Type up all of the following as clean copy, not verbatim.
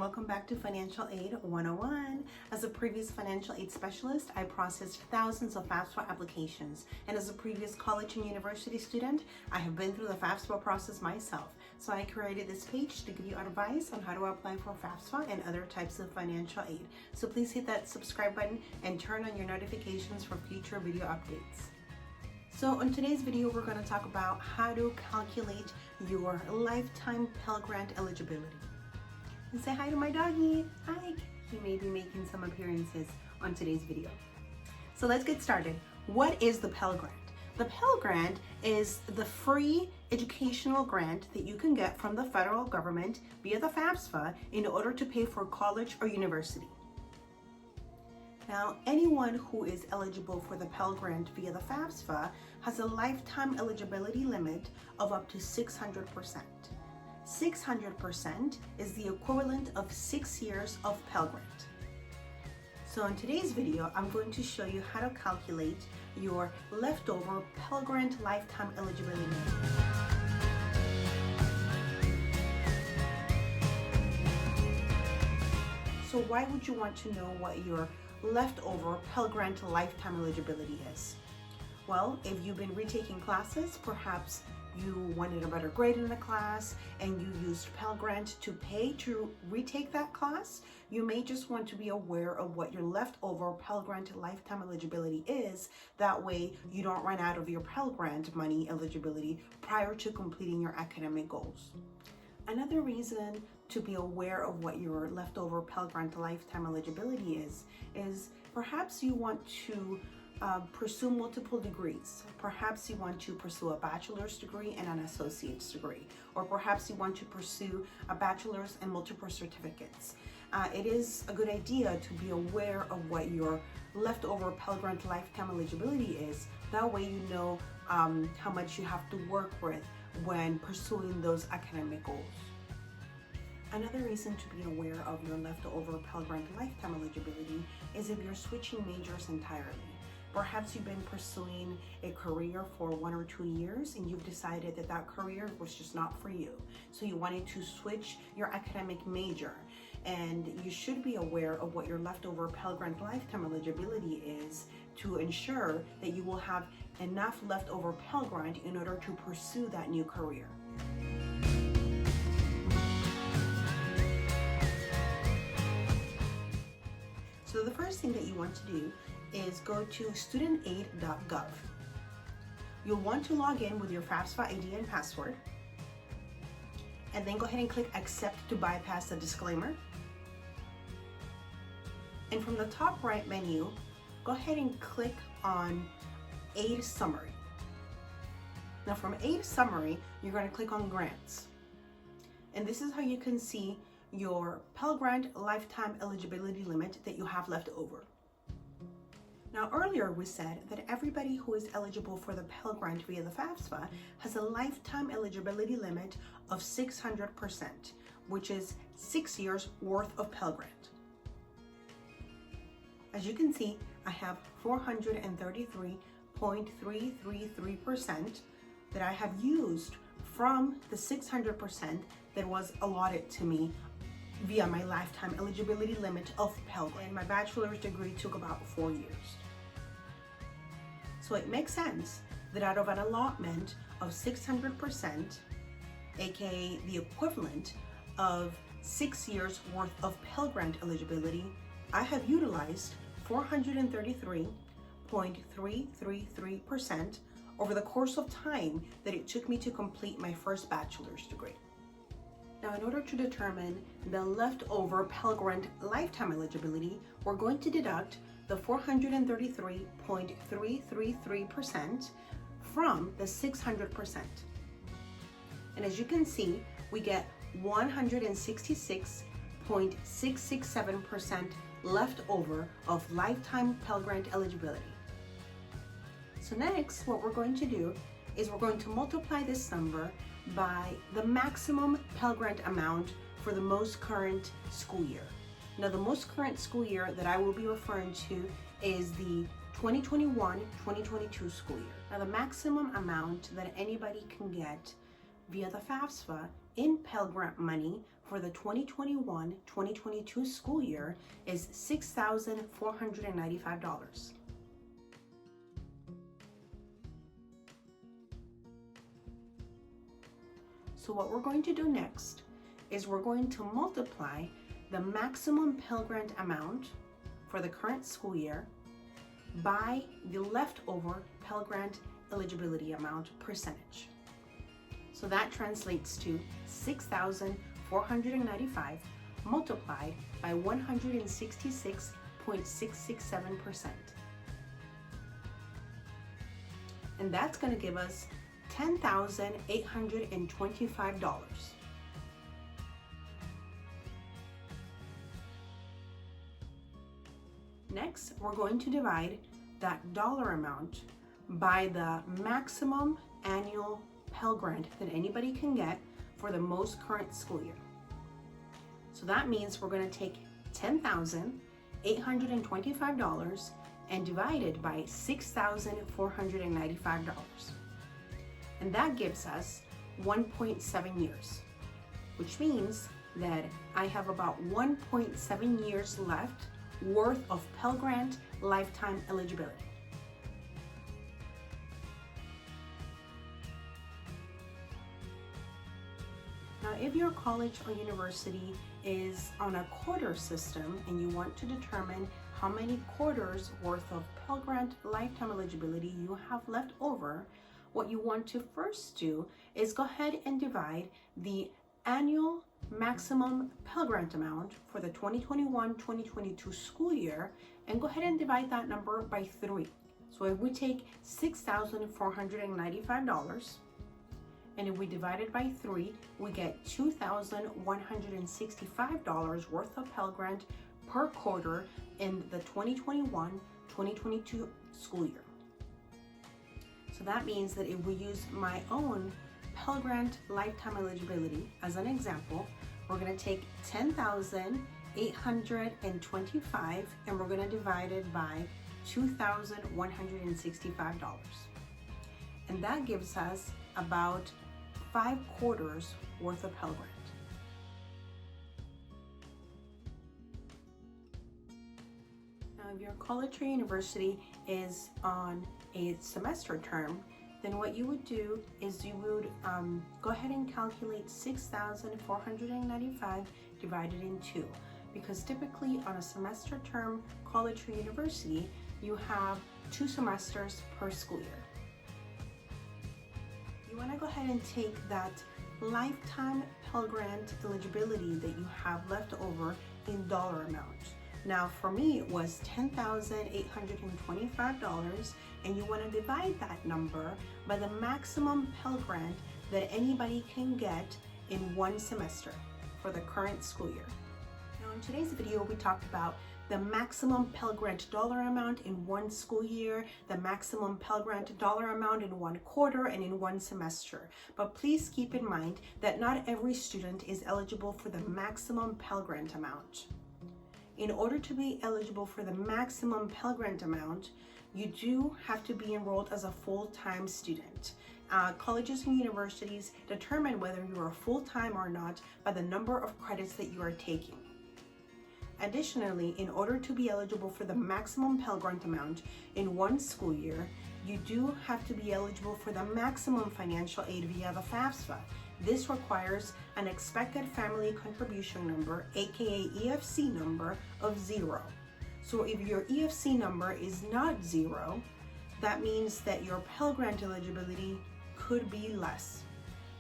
welcome back to Financial Aid 101. As a previous financial aid specialist, I processed thousands of FAFSA applications. And as a previous college and university student, I have been through the FAFSA process myself. So I created this page to give you advice on how to apply for FAFSA and other types of financial aid. So please hit that subscribe button and turn on your notifications for future video updates. So in today's video, we're going to talk about how to calculate your lifetime Pell Grant eligibility. And say hi to my doggy. Hi. He may be making some appearances on today's video. So let's get started. What is the Pell Grant? The Pell Grant is the free educational grant that you can get from the federal government via the FAFSA in order to pay for college or university. Now, anyone who is eligible for the Pell Grant via the FAFSA has a lifetime eligibility limit of up to 600%. 600% is the equivalent of 6 years of Pell Grant. So in today's video, I'm going to show you how to calculate your leftover Pell Grant lifetime eligibility limit. So why would you want to know what your leftover Pell Grant lifetime eligibility is? Well, if you've been retaking classes, perhaps you wanted a better grade in the class and you used Pell Grant to pay to retake that class, you may just want to be aware of what your leftover Pell Grant lifetime eligibility is. That way you don't run out of your Pell Grant money eligibility prior to completing your academic goals. Another reason to be aware of what your leftover Pell Grant lifetime eligibility is perhaps you want to pursue multiple degrees. Perhaps you want to pursue a bachelor's degree and an associate's degree, or perhaps you want to pursue a bachelor's and multiple certificates. It is a good idea to be aware of what your leftover Pell Grant lifetime eligibility is. That way you know how much you have to work with when pursuing those academic goals. Another reason to be aware of your leftover Pell Grant lifetime eligibility is if you're switching majors entirely. Perhaps you've been pursuing a career for 1 or 2 years and you've decided that that career was just not for you. So you wanted to switch your academic major, and you should be aware of what your leftover Pell Grant lifetime eligibility is to ensure that you will have enough leftover Pell Grant in order to pursue that new career. So the first thing that you want to do is go to studentaid.gov. You'll want to log in with your FAFSA ID and password, and then go ahead and click accept to bypass the disclaimer. And from the top right menu, go ahead and click on Aid Summary. Now from Aid Summary, you're going to click on Grants. And this is how you can see your Pell Grant lifetime eligibility limit that you have left over. Now earlier we said that everybody who is eligible for the Pell Grant via the FAFSA has a lifetime eligibility limit of 600%, which is 6 years worth of Pell Grant. As you can see, I have 433.333% that I have used from the 600% that was allotted to me via my lifetime eligibility limit of Pell Grant. And my bachelor's degree took about 4 years. So it makes sense that out of an allotment of 600%, aka the equivalent of 6 years worth of Pell Grant eligibility, I have utilized 433.333% over the course of time that it took me to complete my first bachelor's degree. Now, in order to determine the leftover Pell Grant lifetime eligibility, we're going to deduct the 433.333% from the 600%. And as you can see, we get 166.667% left over of lifetime Pell Grant eligibility. So next, what we're going to do is we're going to multiply this number by the maximum Pell Grant amount for the most current school year. Now, the most current school year that I will be referring to is the 2021-2022 school year. Now, the maximum amount that anybody can get via the FAFSA in Pell Grant money for the 2021-2022 school year is $6,495. So what we're going to do next is we're going to multiply the maximum Pell Grant amount for the current school year by the leftover Pell Grant eligibility amount percentage. So that translates to 6,495 multiplied by 166.667%. And that's going to give us $10,825. Next, we're going to divide that dollar amount by the maximum annual Pell Grant that anybody can get for the most current school year. So that means we're going to take $10,825 and divide it by $6,495. And that gives us 1.7 years, which means that I have about 1.7 years left worth of Pell Grant lifetime eligibility. Now, if your college or university is on a quarter system and you want to determine how many quarters worth of Pell Grant lifetime eligibility you have left over, what you want to first do is go ahead and divide the annual maximum Pell Grant amount for the 2021-2022 school year and go ahead and divide that number by 3. So if we take $6,495 and if we divide it by 3, we get $2,165 worth of Pell Grant per quarter in the 2021-2022 school year. So that means that if we use my own Pell Grant lifetime eligibility as an example, we're going to take $10,825 and we're going to divide it by $2,165. And that gives us about 5 quarters worth of Pell Grant. Now, if your college or university is on a semester term, then what you would do is you would go ahead and calculate 6,495 divided in 2, because typically on a semester term college or university you have 2 semesters per school year. You want to go ahead and take that lifetime Pell Grant eligibility that you have left over in dollar amount. Now for me it was $10,825, and you want to divide that number by the maximum Pell Grant that anybody can get in one semester for the current school year. Now in today's video we talked about the maximum Pell Grant dollar amount in one school year, the maximum Pell Grant dollar amount in one quarter and in one semester. But please keep in mind that not every student is eligible for the maximum Pell Grant amount. In order to be eligible for the maximum Pell Grant amount, you do have to be enrolled as a full-time student. Colleges and universities determine whether you are full-time or not by the number of credits that you are taking. Additionally, in order to be eligible for the maximum Pell Grant amount in one school year, you do have to be eligible for the maximum financial aid via the FAFSA. This requires an expected family contribution number, aka EFC number, of 0. So if your EFC number is not 0, that means that your Pell Grant eligibility could be less.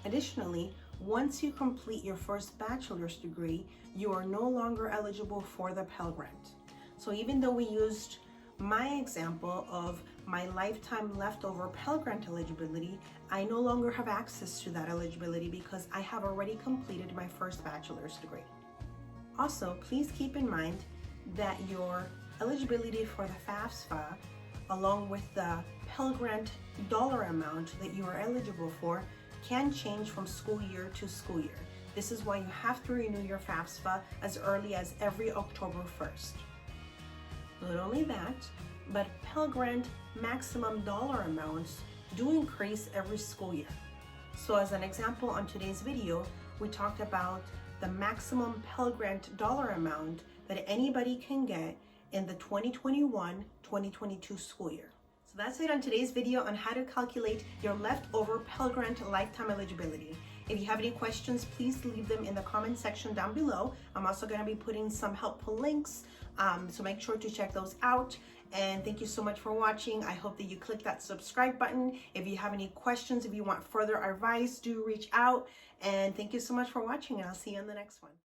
Additionally, once you complete your first bachelor's degree, you are no longer eligible for the Pell Grant. So even though we used my example of my lifetime leftover Pell Grant eligibility, I no longer have access to that eligibility because I have already completed my first bachelor's degree. Also, please keep in mind that your eligibility for the FAFSA, along with the Pell Grant dollar amount that you are eligible for, can change from school year to school year. This is why you have to renew your FAFSA as early as every October 1st. Not only that, but Pell Grant maximum dollar amounts do increase every school year. So as an example, on today's video, we talked about the maximum Pell Grant dollar amount that anybody can get in the 2021-2022 school year. So that's it on today's video on how to calculate your leftover Pell Grant lifetime eligibility. If you have any questions, please leave them in the comment section down below. I'm also going to be putting some helpful links, so make sure to check those out. And thank you so much for watching. I hope that you click that subscribe button. If you have any questions, if you want further advice, do reach out. And thank you so much for watching, and I'll see you on the next one.